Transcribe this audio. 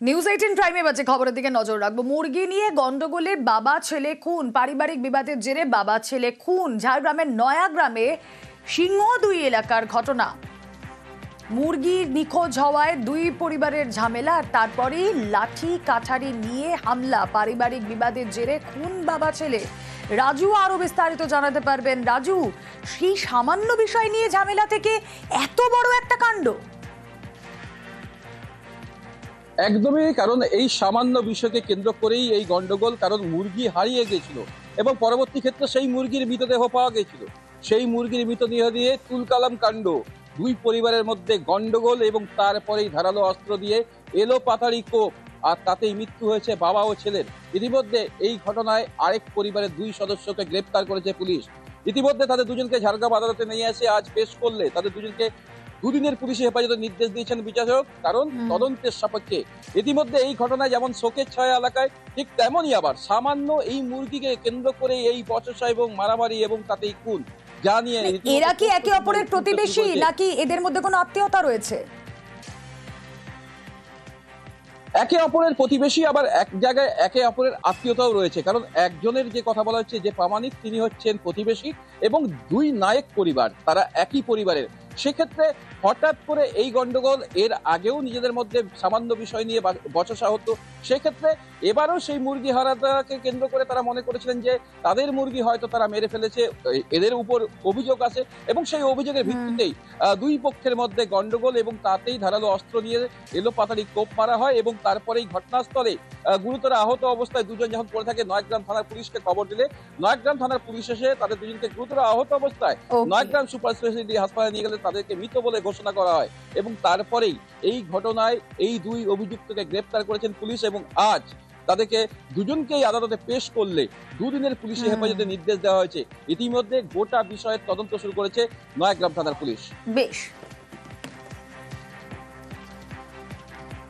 News 18 প্রাইমে বাজে খবরের দিকে নজর রাখবো। মুরগি নিয়ে গন্ডগোলে বাবা ছেলে খুন, পারিবারিক বিবাদের জেরে বাবা ছেলে খুন। ঝাড়গ্রামের নয়াগ্রামে সিংহদুই এলাকার ঘটনা। মুরগি নিখোঁজ হওয়ায় দুই পরিবারের ঝামেলা, আর তারপরেই লাঠি কাঠারি নিয়ে হামলা। পারিবারিক বিবাদের জেরে খুন বাবা ছেলে। রাজু আরো বিস্তারিত জানাতে পারবেন। রাজু, সেই সামান্য বিষয় নিয়ে ঝামেলা থেকে এত বড় একটা কাণ্ড। একদমই, কারণ এই সামান্য বিষয়কে কেন্দ্র করেই এই গন্ডগোল। কারণ মুরগি হারিয়ে গেছিল এবং পরবর্তী ক্ষেত্রে সেই মুরগির মৃতদেহ পাওয়া গেছিল। সেই মুরগির মৃতদেহ দিয়ে তুলকালাম কাণ্ড, দুই পরিবারের মধ্যে গন্ডগোল এবং তারপরেই ধারালো অস্ত্র দিয়ে এলো পাতাড়ি কোপ, আর তাতেই মৃত্যু হয়েছে বাবা ও ছেলের। ইতিমধ্যে এই ঘটনায় আরেক পরিবারের দুই সদস্যকে গ্রেপ্তার করেছে পুলিশ। ইতিমধ্যে তাদের দুজনকে ঝাড়গ্রাম আদালতে নিয়ে এসে আজ পেশ করলে তাদের দুজনকে দুদিনের পুলিশি হেফাজতের নির্দেশ দিয়েছেন বিচারক, কারণ তদন্তের সাপেক্ষে। ইতিমধ্যে এই ঘটনায় যেমন শোকের ছায়া এলাকায়, ঠিক তেমনই আবার সামান্য এই মুরগিকে কেন্দ্র করে এই বচসা এবং মারামারি এবং তাতেই খুন, যা নিয়ে এরা কি একে অপরের প্রতিবেশী নাকি এদের মধ্যে কোনো আত্মীয়তা রয়েছে? একে অপরের প্রতিবেশী, আবার এক জায়গায় একে অপরের আত্মীয়তাও রয়েছে। কারণ একজনের যে কথা বলা হচ্ছে যে প্রামাণিক, তিনি হচ্ছেন প্রতিবেশী এবং দুই নায়ক পরিবার, তারা একই পরিবারের। সেক্ষেত্রে হঠাৎ করে এই গন্ডগোল, এর আগেও নিজেদের মধ্যে সামান্য বিষয় নিয়ে বচসা হতো। সেক্ষেত্রে এবারও সেই মুরগি হারাটাকে কেন্দ্র করে তারা মনে করেছিলেন যে তাদের মুরগি হয়তো তারা মেরে ফেলেছে, এদের উপর অভিযোগ আছে এবং সেই অভিযোগের ভিত্তিতেই দুই পক্ষের মধ্যে গন্ডগোল এবং তাতেই ধারালো অস্ত্র নিয়ে এলো পাতাড়ি কোপ মারা হয়। এবং তারপরেই ঘটনাস্থলে গুরুতর আহত অবস্থায় দুজন যখন পড়ে থাকে, নয়াগ্রাম থানার পুলিশকে খবর দিলে নয়াগ্রাম থানার পুলিশ এসে তাদের দুজনকে গুরুতর আহত অবস্থায় নয়াগ্রাম সুপার স্পেশালিটি হাসপাতালে নিয়ে গেলে তাদেরকে মৃত বলে ঘোষণা করা হয়। এবং তারপরেই এই ঘটনায় এই দুই অভিযুক্তকে গ্রেপ্তার করেছেন পুলিশ এবং আজ তাদেরকে দুজনকেই আদালতে পেশ করলে দুদিনের পুলিশি হেফাজতের নির্দেশ দেওয়া হয়েছে। ইতিমধ্যে গোটা বিষয়ের তদন্ত শুরু করেছে নয়াগ্রাম থানার পুলিশ। বেশ।